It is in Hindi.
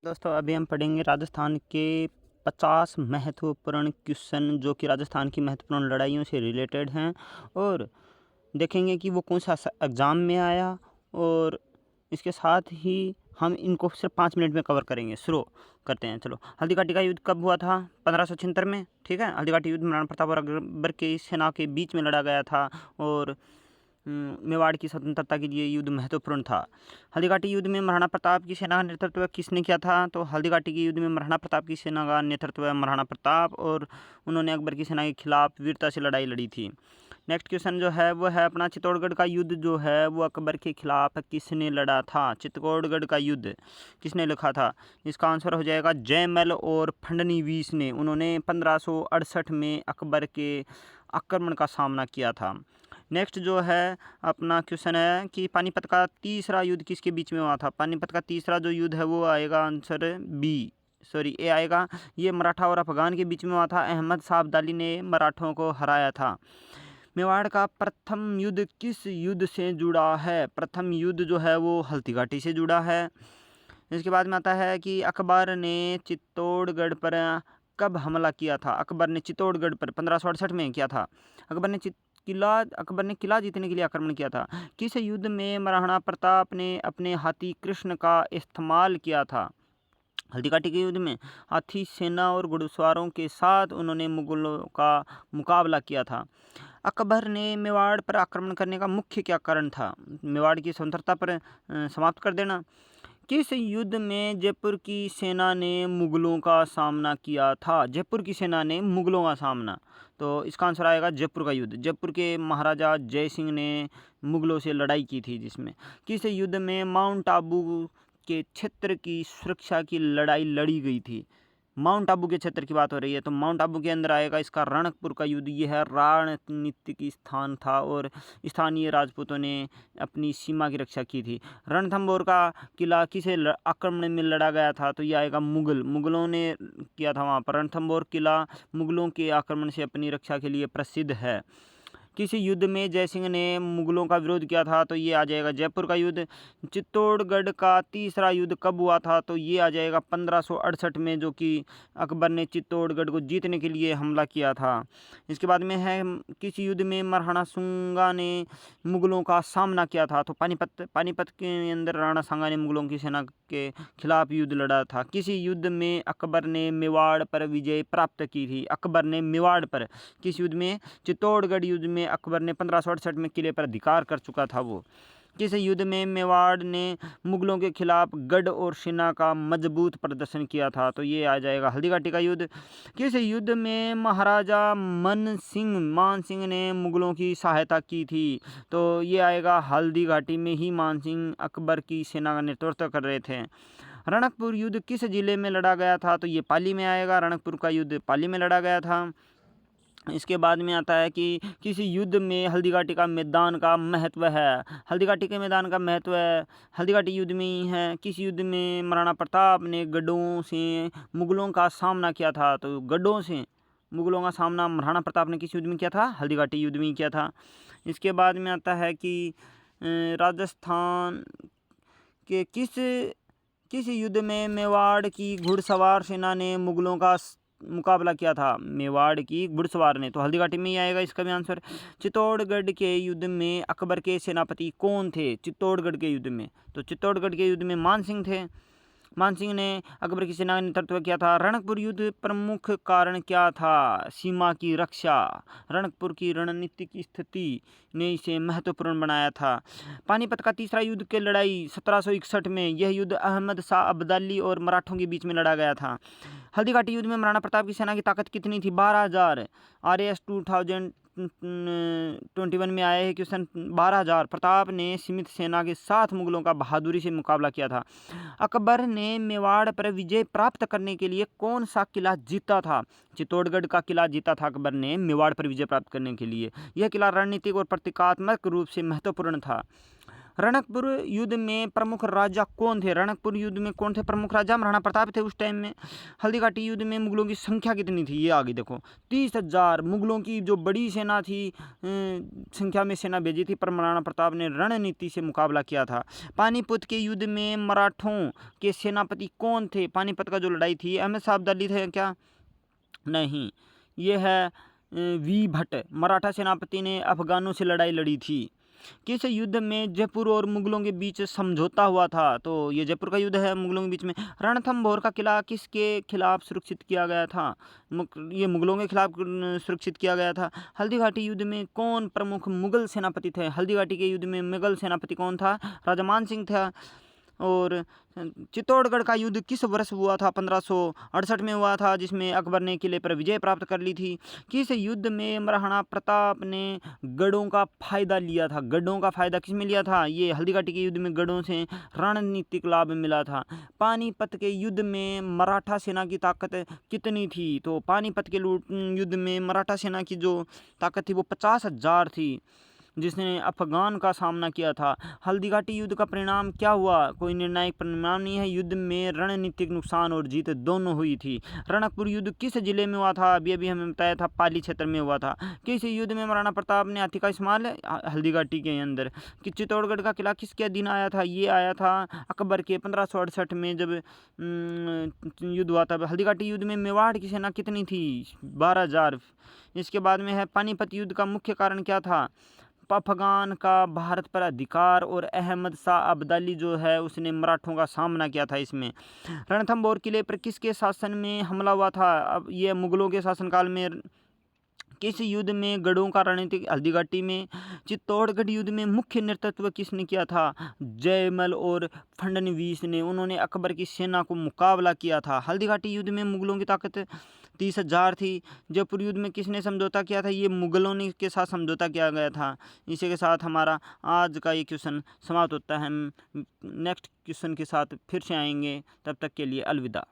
दोस्तों अभी हम पढ़ेंगे राजस्थान के 50 महत्वपूर्ण क्वेश्चन जो कि राजस्थान की महत्वपूर्ण लड़ाइयों से रिलेटेड हैं और देखेंगे कि वो कौन सा एग्ज़ाम में आया। और इसके साथ ही हम इनको सिर्फ 5 मिनट में कवर करेंगे। शुरू करते हैं। चलो, हल्दी घाटी का युद्ध कब हुआ था? 1576 में। ठीक है, हल्दी घाटी युद्ध महाराणा प्रताप और अकबर की सेना के बीच में लड़ा गया था और मेवाड़ की स्वतंत्रता के लिए युद्ध महत्वपूर्ण था। हल्दीघाटी युद्ध में महाराणा प्रताप की सेना का नेतृत्व किसने किया था? तो हल्दीघाटी के युद्ध में महाराणा प्रताप की सेना का नेतृत्व महाराणा प्रताप और उन्होंने अकबर की सेना के खिलाफ वीरता से लड़ाई लड़ी थी। नेक्स्ट क्वेश्चन जो है वो है अपना चित्तौड़गढ़ का युद्ध जो है वो अकबर के खिलाफ किसने लड़ा था? चित्तौड़गढ़ का युद्ध किसने लिखा था? इसका आंसर हो जाएगा जयमल और फडणवीस ने। उन्होंने 1568 में अकबर के आक्रमण का सामना किया था। नेक्स्ट जो है अपना क्वेश्चन है कि पानीपत का तीसरा युद्ध किसके बीच में हुआ था? पानीपत का तीसरा जो युद्ध है वो आएगा आंसर ए आएगा। ये मराठा और अफगान के बीच में हुआ था। अहमद शाह अब्दाली ने मराठों को हराया था। मेवाड़ का प्रथम युद्ध किस युद्ध से जुड़ा है? प्रथम युद्ध जो है वो हल्दी घाटी से जुड़ा है। इसके बाद में आता है कि अकबर ने चित्तौड़गढ़ पर कब हमला किया था? अकबर ने चित्तौड़गढ़ पर 1568 में किया था। अकबर ने किला जीतने के लिए आक्रमण किया था। किस युद्ध में महाराणा प्रताप ने अपने हाथी कृष्ण का इस्तेमाल किया था? हल्दीघाटी के युद्ध में हाथी सेना और घुड़सवारों के साथ उन्होंने मुगलों का मुकाबला किया था। अकबर ने मेवाड़ पर आक्रमण करने का मुख्य क्या कारण था? मेवाड़ की स्वतंत्रता पर समाप्त कर देना। किस युद्ध में जयपुर की सेना ने मुगलों का सामना किया था? जयपुर की सेना ने मुगलों का सामना, तो इसका आंसर आएगा जयपुर का युद्ध। जयपुर के महाराजा जय सिंह ने मुगलों से लड़ाई की थी जिसमें। किस युद्ध में माउंट आबू के क्षेत्र की सुरक्षा की लड़ाई लड़ी गई थी? माउंट आबू के क्षेत्र की बात हो रही है तो माउंट आबू के अंदर आएगा इसका रणकपुर का युद्ध। यह है रणनीतिक स्थान था और स्थानीय राजपूतों ने अपनी सीमा की रक्षा की थी। रणथंभौर का किला किसे आक्रमण में लड़ा गया था? तो यह आएगा मुगलों ने किया था वहाँ पर। रणथंभौर किला मुगलों के आक्रमण से अपनी रक्षा के लिए प्रसिद्ध है। किसी युद्ध में जयसिंह ने मुगलों का विरोध किया था? तो ये आ जाएगा जयपुर का युद्ध। चित्तौड़गढ़ का तीसरा युद्ध कब हुआ था? तो ये आ जाएगा 1568 में, जो कि अकबर ने चित्तौड़गढ़ को जीतने के लिए हमला किया था। इसके बाद में है किस युद्ध में महाराणा सुंगा ने मुगलों का सामना किया था? तो पानीपत के अंदर राणा सांगा ने मुगलों की सेना के खिलाफ युद्ध लड़ा था। किसी युद्ध में अकबर ने मेवाड़ पर विजय प्राप्त की थी? अकबर ने मेवाड़ पर किस युद्ध में? चित्तौड़गढ़ युद्ध में अकबर ने 1568 में किले पर अधिकार कर चुका था वो। किस युद्ध में मेवाड़ ने मुगलों के खिलाफ गढ़ और सेना का मजबूत प्रदर्शन किया था? तो ये आ जाएगा हल्दीघाटी का युद्ध। किस युद्ध में महाराजा मान सिंह ने मुगलों की सहायता की थी? तो ये आएगा हल्दीघाटी में ही। मान सिंह अकबर की सेना का नेतृत्व कर रहे थे। रणकपुर युद्ध किस जिले में लड़ा गया था? तो ये पाली में आएगा। रणकपुर का युद्ध पाली में लड़ा गया था। इसके बाद में आता है कि किसी युद्ध में हल्दीघाटी का मैदान का महत्व है। हल्दीघाटी के मैदान का महत्व है, हल्दीघाटी युद्ध में ही है। किस युद्ध में महाराणा प्रताप ने गढ़ों से मुगलों का सामना किया था? तो गढ़ों से मुगलों का सामना महाराणा प्रताप ने किस युद्ध में किया था? हल्दीघाटी युद्ध में ही किया था। इसके बाद में आता है कि राजस्थान के किस युद्ध में मेवाड़ की घुड़सवार सेना ने मुगलों का मुकाबला किया था? मेवाड़ की घुड़सवार ने, तो हल्दीघाटी में ही आएगा इसका भी आंसर। चित्तौड़गढ़ के युद्ध में अकबर के सेनापति कौन थे? चित्तौड़गढ़ के युद्ध में, तो चित्तौड़गढ़ के युद्ध में मान सिंह थे। मान सिंह ने अकबर की सेना का नेतृत्व किया था। रणकपुर युद्ध प्रमुख कारण क्या था? सीमा की रक्षा। रणकपुर की रणनीतिक स्थिति ने इसे महत्वपूर्ण बनाया था। पानीपत का तीसरा युद्ध की लड़ाई 1761 में, यह युद्ध अहमद शाह अब्दाली और मराठों के बीच में लड़ा गया था। हल्दीघाटी युद्ध में महाराणा प्रताप की सेना की ताकत कितनी थी? 12,000। RAS 2021 में आया है क्वेश्चन। 12,000। प्रताप ने सीमित सेना के साथ मुगलों का बहादुरी से मुकाबला किया था। अकबर ने मेवाड़ पर विजय प्राप्त करने के लिए कौन सा किला जीता था? चित्तौड़गढ़ का किला जीता था अकबर ने मेवाड़ पर विजय प्राप्त करने के लिए। यह किला रणनीतिक और प्रतीकात्मक रूप से महत्वपूर्ण था। रणकपुर युद्ध में प्रमुख राजा कौन थे? रणकपुर युद्ध में कौन थे प्रमुख राजा? महाराणा प्रताप थे उस टाइम में। हल्दीघाटी युद्ध में मुगलों की संख्या कितनी थी? ये आगे देखो, 30,000 मुगलों की जो बड़ी सेना थी, संख्या में सेना भेजी थी, पर महाराणा प्रताप ने रणनीति से मुकाबला किया था। पानीपत के युद्ध में मराठों के सेनापति कौन थे? पानीपत का जो लड़ाई थी, अहमद शाह अब्दाली थे क्या? नहीं, ये है वी भट्ट, मराठा सेनापति ने अफगानों से लड़ाई लड़ी थी। किस युद्ध में जयपुर और मुगलों के बीच समझौता हुआ था? तो ये जयपुर का युद्ध है मुगलों के बीच में। रणथंभौर का किला किसके खिलाफ सुरक्षित किया गया था? ये मुगलों के खिलाफ सुरक्षित किया गया था। हल्दीघाटी युद्ध में कौन प्रमुख मुगल सेनापति थे? हल्दीघाटी के युद्ध में मुगल सेनापति कौन था? राजा मान सिंह था। और चित्तौड़गढ़ का युद्ध किस वर्ष हुआ था? 1568 में हुआ था, जिसमें अकबर ने किले पर विजय प्राप्त कर ली थी। किस युद्ध में महाराणा प्रताप ने गढ़ों का फायदा लिया था? गढ़ों का फायदा किस में लिया था? ये हल्दीघाटी के युद्ध में गढ़ों से रणनीतिक लाभ मिला था। पानीपत के युद्ध में मराठा सेना की ताकत कितनी थी? तो पानीपत के युद्ध में मराठा सेना की जो ताकत थी वो 50,000 थी, जिसने अफगान का सामना किया था। हल्दीघाटी युद्ध का परिणाम क्या हुआ? कोई निर्णायक परिणाम नहीं है। युद्ध में रणनीतिक नुकसान और जीत दोनों हुई थी। रणकपुर युद्ध किस जिले में हुआ था? अभी हमें बताया था पाली क्षेत्र में हुआ था। किस युद्ध में महाराणा प्रताप ने हाथी का इस्तेमाल? हल्दीघाटी के अंदर। कि चित्तौड़गढ़ का किला किसके अधीन आया था? ये आया था अकबर के 1568 में, जब युद्ध हुआ था। हल्दीघाटी युद्ध में मेवाड़ की सेना कितनी थी? 12,000। इसके बाद में है पानीपत युद्ध का मुख्य कारण क्या था? अफगान का भारत पर अधिकार, और अहमद शाह अब्दाली जो है उसने मराठों का सामना किया था इसमें। रणथंभौर किले पर किसके शासन में हमला हुआ था? अब ये मुगलों के शासनकाल में। किस युद्ध में गढ़ों का रणनीतिक? हल्दीघाटी में। चित्तौड़गढ़ युद्ध में मुख्य नेतृत्व किसने किया था? जयमल और फडणवीस ने। उन्होंने अकबर की सेना को मुकाबला किया था। हल्दीघाटी युद्ध में मुगलों की ताकत 30,000 थी। जयपुर युद्ध में किसने समझौता किया था? ये मुगलों ने के साथ समझौता किया गया था। इसी के साथ हमारा आज का ये क्वेश्चन समाप्त होता है। हम नेक्स्ट क्वेश्चन के साथ फिर से आएंगे, तब तक के लिए अलविदा।